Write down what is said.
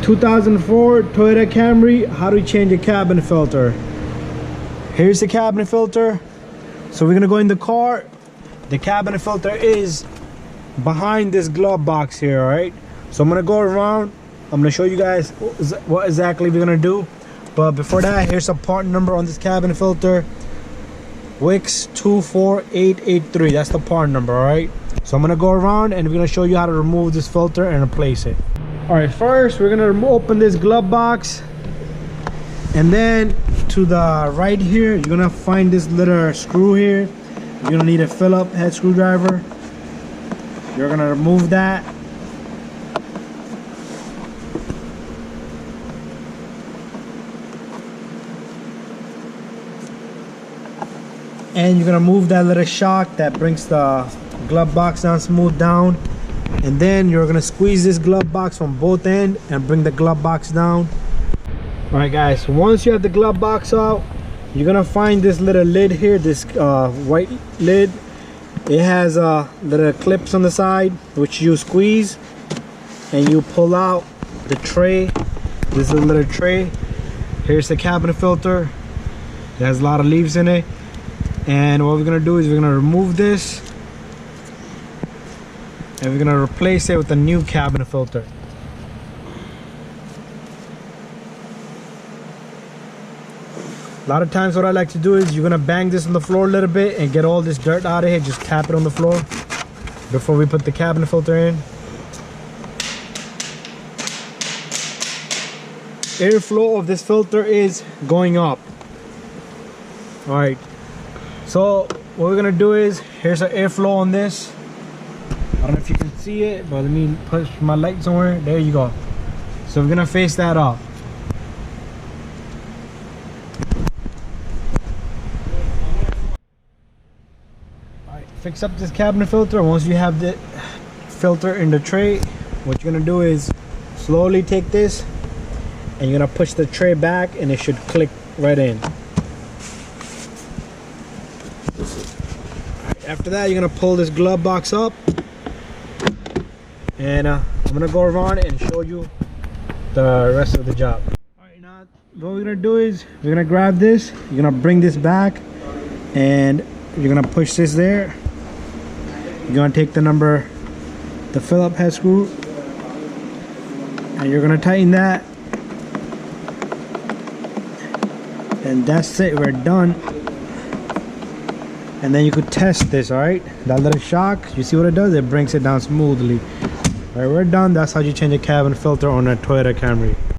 2004 Toyota Camry. How do we change a cabin filter? Here's the cabin filter. So we're gonna go in the car. The cabin filter is behind this glove box here, all right? So I'm gonna go around. I'm gonna show you guys what exactly we're gonna do. But before that, here's a part number on this cabin filter. Wix 24883. That's the part number, all right? So I'm gonna go around and we're gonna show you how to remove this filter and replace it. All right, first we're gonna open this glove box, and then to the right here you're gonna find this little screw here. You're gonna need a Phillips head screwdriver. You're gonna remove that. And you're gonna move that little shock that brings the glove box down, smooth down. And then you're gonna squeeze this glove box from both ends and bring the glove box down. All right guys, so once you have the glove box out, you're gonna find this little lid here, this white lid. It has little clips on the side which you squeeze and you pull out the tray. This is a little tray. Here's the cabin filter. It has a lot of leaves in it. And what we're gonna do is we're gonna remove this and we're gonna replace it with a new cabin filter. A lot of times what I like to do is you're gonna bang this on the floor a little bit and get all this dirt out of here. Just tap it on the floor before we put the cabin filter in. Airflow of this filter is going up. All right, so what we're gonna do is, here's an airflow on this. I don't know if you can see it, but let me push my light somewhere. There you go. So we're gonna face that up. Alright, fix up this cabin filter. Once you have the filter in the tray, what you're gonna do is slowly take this and you're gonna push the tray back and it should click right in. After that, you're gonna pull this glove box up, and I'm gonna go around and show you the rest of the job. All right, now what we're gonna do is we're gonna grab this, you're gonna bring this back, and you're gonna push this there. You're gonna take the Phillips head screw, and you're gonna tighten that, and that's it. We're done. And then you could test this, all right? That little shock, you see what it does? It brings it down smoothly. All right, we're done. That's how you change a cabin filter on a Toyota Camry.